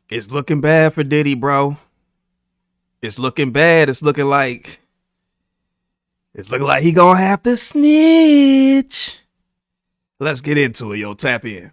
It's looking bad for Diddy, bro. It's looking bad. It's looking like he gonna have to snitch. Let's get into it, yo. Tap in.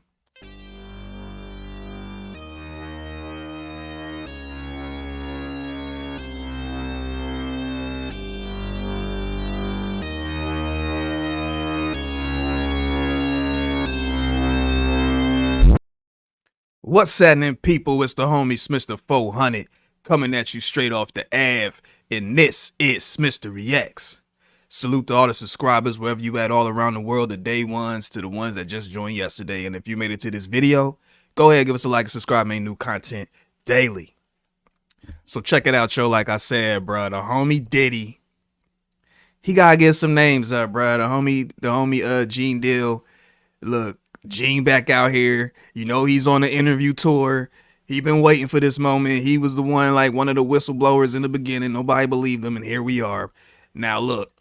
What's happening, people? It's the homie Smitster 400 coming at you straight off the Ave, and this is Smitster Reacts. Salute to all the subscribers wherever you at all around the world, the day ones to the ones that just joined yesterday. And if you made it to this video, go ahead, give us a like and subscribe, make new content daily. So check it out, yo. Like I said, bro, the homie Diddy, he gotta get some names up, bro. The homie Gene Deal. Look, Gene back out here. You know he's on the interview tour. He been waiting for this moment. He was the one, like one of the whistleblowers in the beginning. Nobody believed him, and here we are. Now look,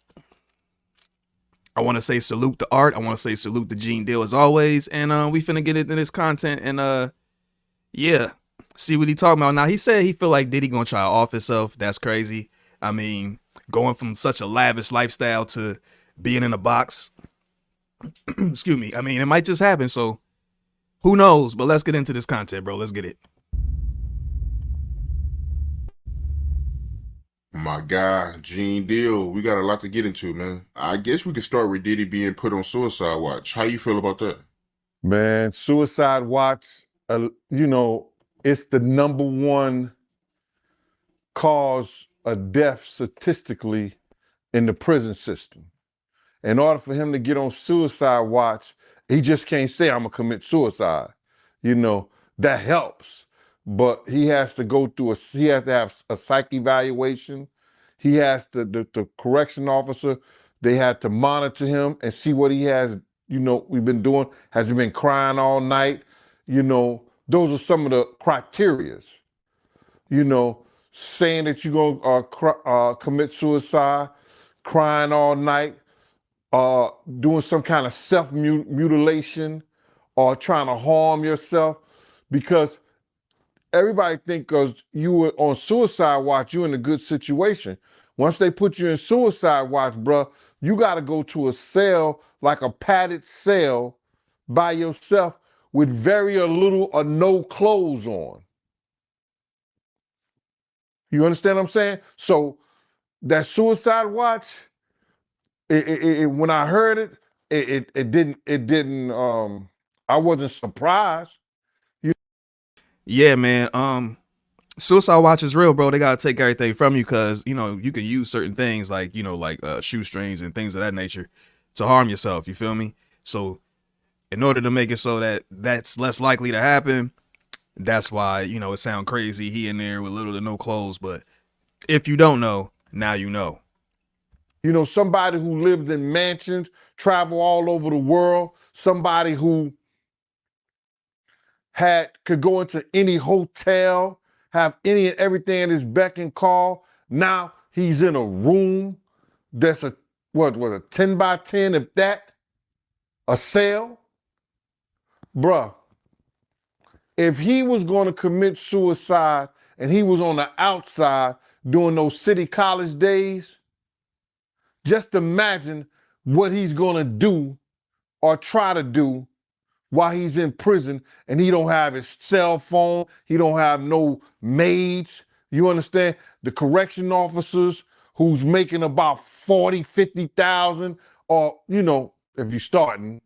I want to say salute the art. I want to say salute to Gene Deal as always. And we finna get into this content and yeah, see what he talking about. Now he said he feel like Diddy gonna try to off himself. That's crazy. I mean, going from such a lavish lifestyle to being in a box. Excuse me. I mean, it might just happen. So who knows? But let's get into this content, bro. Let's get it. My guy, Gene Deal, we got a lot to get into, man. I guess we could start with Diddy being put on suicide watch. How you feel about that? Man, suicide watch, it's the #1 cause of death statistically in the prison system. In order for him to get on suicide watch, he just can't say, I'm gonna commit suicide. That helps. But he has to go through he has to have a psych evaluation. He has to, the correction officer, they had to monitor him and see what he has, we've been doing. Has he been crying all night? Those are some of the criterias. Saying that you're gonna commit suicide, crying all night, doing some kind of self-mutilation or trying to harm yourself, because everybody think because you were on suicide watch, you're in a good situation. Once they put you in suicide watch, bruh, you got to go to a cell, like a padded cell by yourself with very little or no clothes on. You understand what I'm saying? So that suicide watch, when I heard it, it didn't, I wasn't surprised. Yeah, man. Suicide watch is real, bro. They gotta take everything from you because you can use certain things like shoestrings and things of that nature to harm yourself. You feel me? So in order to make it so that that's less likely to happen, that's why it sound crazy. He in there with little to no clothes, but if you don't know, now you know. Somebody who lived in mansions, travel all over the world, somebody who could go into any hotel, have any and everything at his beck and call. Now he's in a room that's a 10 by 10, if that, a cell. Bruh, if he was going to commit suicide and he was on the outside during those city college days, just imagine what he's going to do or try to do while he's in prison and he don't have his cell phone, he don't have no maids. You understand? The correction officers who's making about 40, 50,000, or, if you're starting,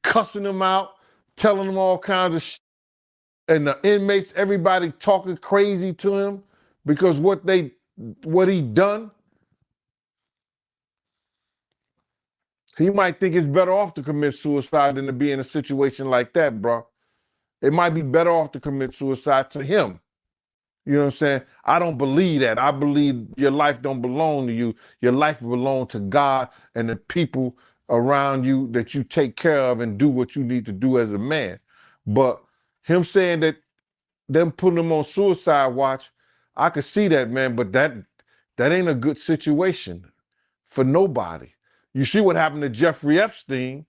cussing them out, telling them all kinds of shit. And the inmates, everybody talking crazy to him because what he done. He might think it's better off to commit suicide than to be in a situation like that, bro. It might be better off to commit suicide to him. You know what I'm saying? I don't believe that. I believe your life don't belong to you. Your life belongs to God and the people around you that you take care of and do what you need to do as a man. But him saying that, them putting him on suicide watch, I could see that, man, but that ain't a good situation for nobody. You see what happened to Jeffrey Epstein.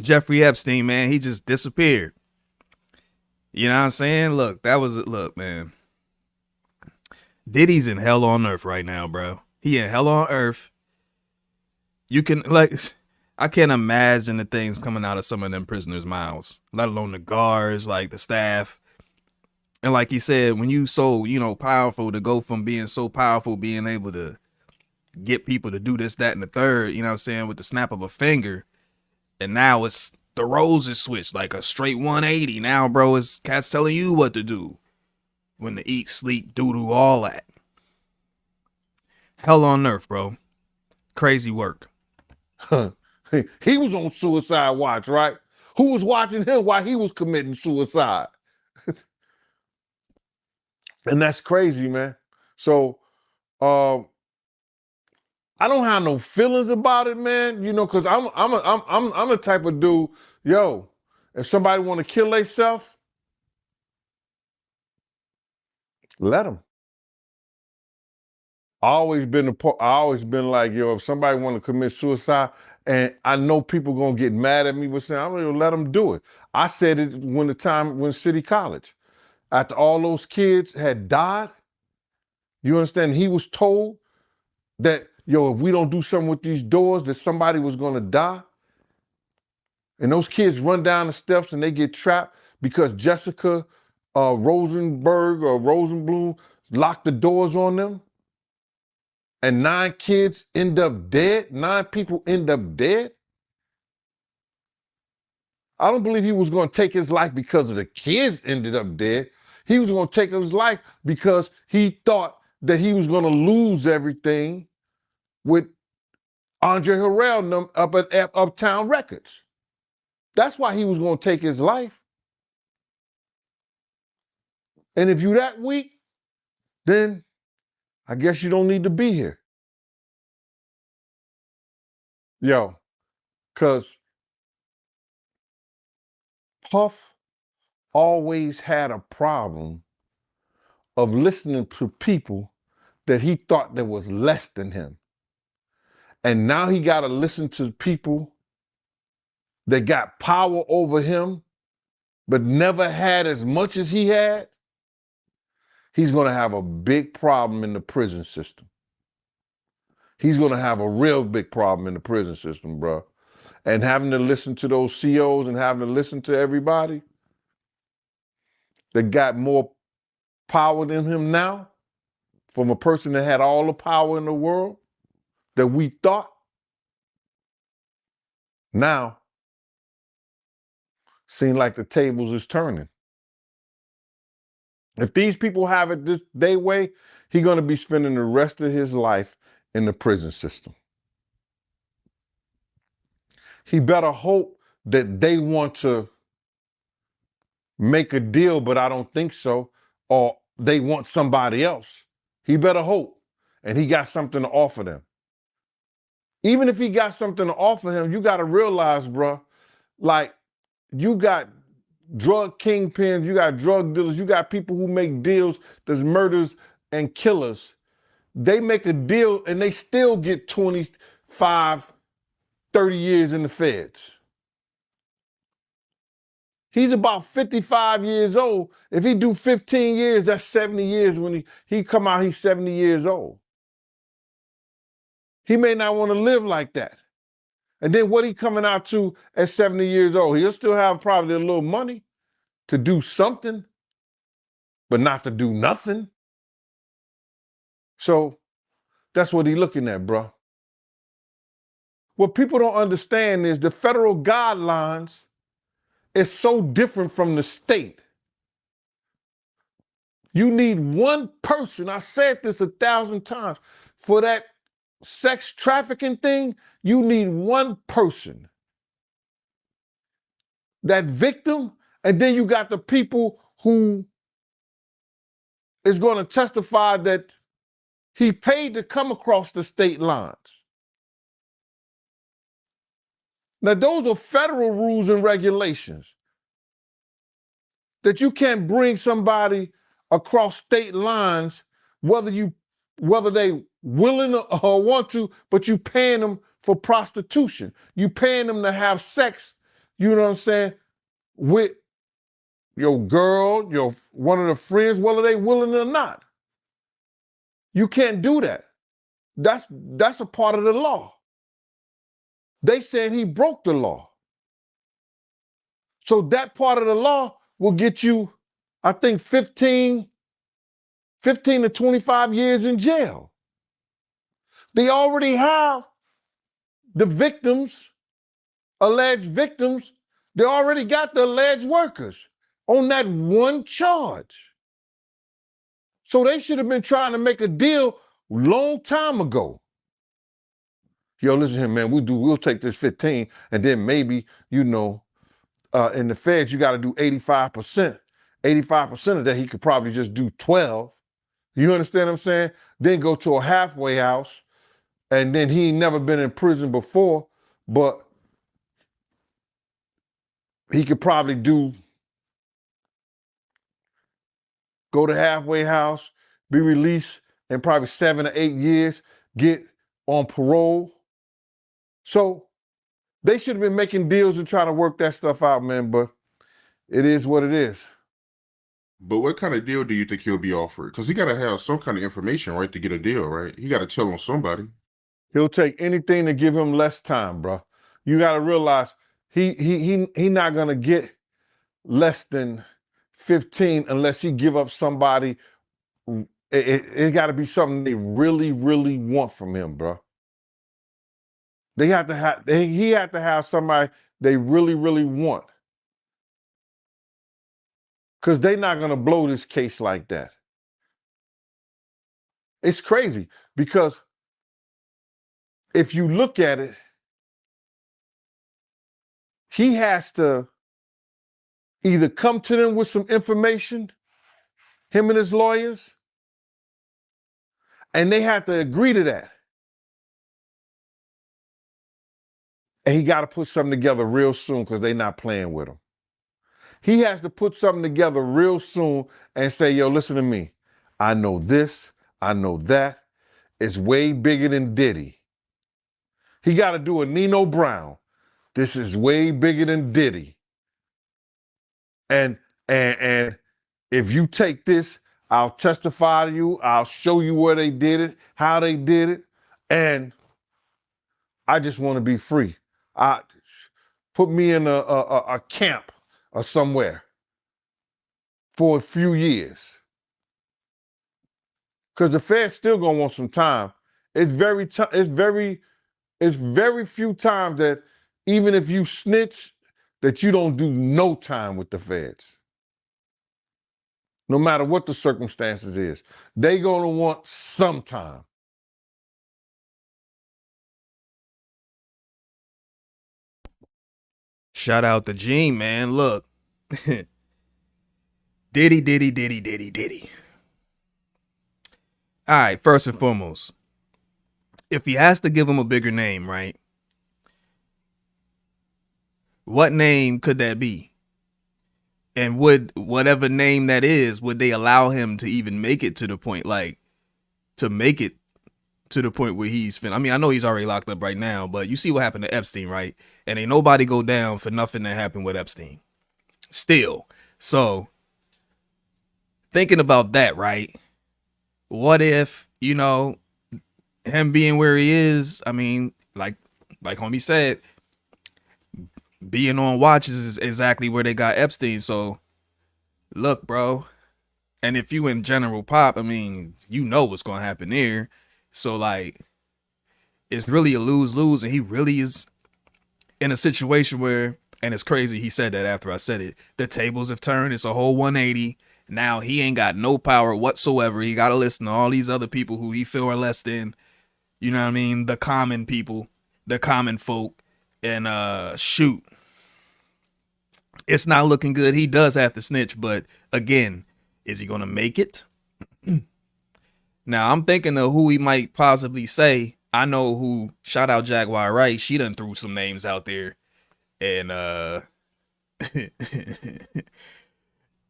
Jeffrey Epstein, man, he just disappeared. You know what I'm saying? Look, look, man. Diddy's in hell on earth right now, bro. He in hell on earth. You can, like, I can't imagine the things coming out of some of them prisoners' mouths, let alone the guards, like the staff. And like he said, when you so, powerful, to go from being so powerful, being able to get people to do this, that, and the third, you know what I'm saying, with the snap of a finger. And now it's the roles is switched, like a straight 180. Now, bro, it's cats telling you what to do. When to eat, sleep, do all that. Hell on earth, bro. Crazy work. He was on suicide watch, right? Who was watching him while he was committing suicide? And that's crazy, man. So I don't have no feelings about it, man. You know, because I'm the type of dude, yo, if somebody want to kill themselves, let them. I always been like, yo, if somebody want to commit suicide, and I know people gonna get mad at me for saying, I'm gonna let them do it. I said it when City College, after all those kids had died, you understand? He was told that, yo, if we don't do something with these doors, that somebody was gonna die. And those kids run down the steps and they get trapped because Jessica Rosenberg or Rosenblum locked the doors on them. And 9 kids end up dead. 9 people end up dead. I don't believe he was going to take his life because of the kids ended up dead. He was going to take his life because he thought that he was going to lose everything with Andre Harrell up at Uptown Records. That's why he was going to take his life. And if you that weak, then I guess you don't need to be here. Yo, because Puff always had a problem of listening to people that he thought that was less than him. And now he got to listen to people that got power over him, but never had as much as he had. He's going to have a big problem in the prison system. He's going to have a real big problem in the prison system, bro. And having to listen to those COs and having to listen to everybody that got more power than him now, from a person that had all the power in the world that we thought, now seem like the tables is turning. If these people have it this day way, he's going to be spending the rest of his life in the prison system. He better hope that they want to make a deal, but I don't think so, or they want somebody else. He better hope, and he got something to offer them. Even if he got something to offer him, you got to realize, bro, like, you got drug kingpins, you got drug dealers, you got people who make deals, there's murders and killers. They make a deal and they still get 25, 30 years in the feds. He's about 55 years old. If he do 15 years, that's 70 years. When he come out, he's 70 years old. He may not want to live like that. And then what he coming out to at 70 years old? He'll still have probably a little money to do something, but not to do nothing. So that's what he's looking at, bro. What people don't understand is the federal guidelines is so different from the state. You need one person, I said this 1,000 times, for that sex trafficking thing, you need one person. That victim, and then you got the people who is going to testify that he paid to come across the state lines. Now, those are federal rules and regulations. That you can't bring somebody across state lines, whether they willing or want to, but you paying them for prostitution. You paying them to have sex, you know what I'm saying, with your girl, your one of the friends, whether they willing or not. You can't do that. That's a part of the law. They said he broke the law. So that part of the law will get you, I think, 15 to 25 years in jail. They already have the victims, alleged victims. They already got the alleged workers on that one charge. So they should have been trying to make a deal long time ago. Yo, listen here, man, we'll take this 15, and then maybe, in the feds, you got to do 85%. 85% of that, he could probably just do 12. You understand what I'm saying? Then go to a halfway house, and then he ain't never been in prison before, but he could probably go to halfway house, be released in probably 7 or 8 years, get on parole. So they should have been making deals and trying to work that stuff out, man, but it is what it is. But what kind of deal do you think he'll be offered? Because he got to have some kind of information, right, to get a deal, right? He got to tell on somebody. He'll take anything to give him less time, bro. You got to realize he not gonna get less than 15 unless he give up somebody. It got to be something they really, really want from him, bro. He had to have somebody they really, really want. Because they're not gonna blow this case like that. It's crazy because if you look at it, he has to either come to them with some information, him and his lawyers, and they have to agree to that. And he got to put something together real soon because they're not playing with him. He has to put something together real soon and say, yo, listen to me. I know this, I know that. It's way bigger than Diddy. He got to do a Nino Brown. This is way bigger than Diddy. And if you take this, I'll testify to you. I'll show you where they did it, how they did it. And I just want to be free. Put me in a camp or somewhere for a few years. Because the Fed's still gonna want some time. It's very few times that even if you snitch, that you don't do no time with the Feds. No matter what the circumstances is, they gonna want some time. Shout out to Gene, man. Look. Diddy. All right, first and foremost, if he has to give him a bigger name, right? What name could that be? And would whatever name that is, would they allow him to even make it to the point, like, to make it to the point where he's I mean, I know he's already locked up right now, but you see what happened to Epstein, right? And ain't nobody go down for nothing that happened with Epstein. Still. So, thinking about that, right? What if, him being where he is, I mean, like homie said, being on watch is exactly where they got Epstein. So, look, bro. And if you in general pop, I mean, you know what's going to happen there. So, like, it's really a lose-lose. And he really is in a situation where, and it's crazy, he said that after I said it, the tables have turned. It's a whole 180. Now he ain't got no power whatsoever. He got to listen to all these other people who he feel are less than, you know what I mean? The common people, the common folk. And shoot, it's not looking good. He does have to snitch. But again, is he going to make it? Now I'm thinking of who he might possibly say. I know who, shout out Jaguar Wright. She done threw some names out there. And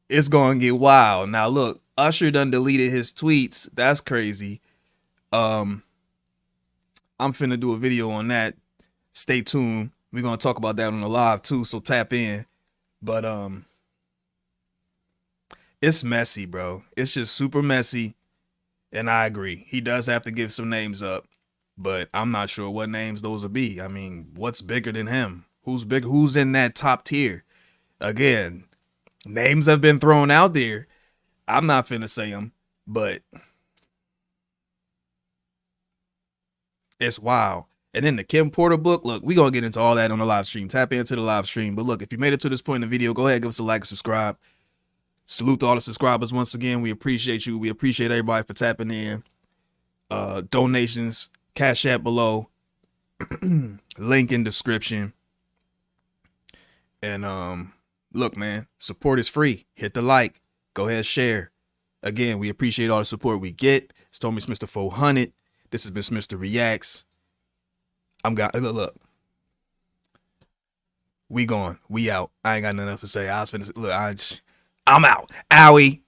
it's going to get wild. Now, look, Usher done deleted his tweets. That's crazy. I'm finna do a video on that. Stay tuned. We're going to talk about that on the live, too, so tap in. But, It's messy, bro. It's just super messy. And I agree. He does have to give some names up, but I'm not sure what names those will be. I mean, what's bigger than him? Who's big? Who's in that top tier? Again, names have been thrown out there. I'm not finna say them, but it's wild. And then the Kim Porter book, look, we gonna get into all that on the live stream. Tap into the live stream. But look, if you made it to this point in the video, go ahead, give us a like and subscribe. Salute to all the subscribers once again. We appreciate you. We appreciate everybody for tapping in. Donations, Cash App below, link in description. And look, man, support is free. Hit the like. Go ahead, share. Again, we appreciate all the support we get. It's told me Smitster 400. This has been Smitster Reacts. Look. We gone. We out. I ain't got nothing else to say. I'm out. Owie.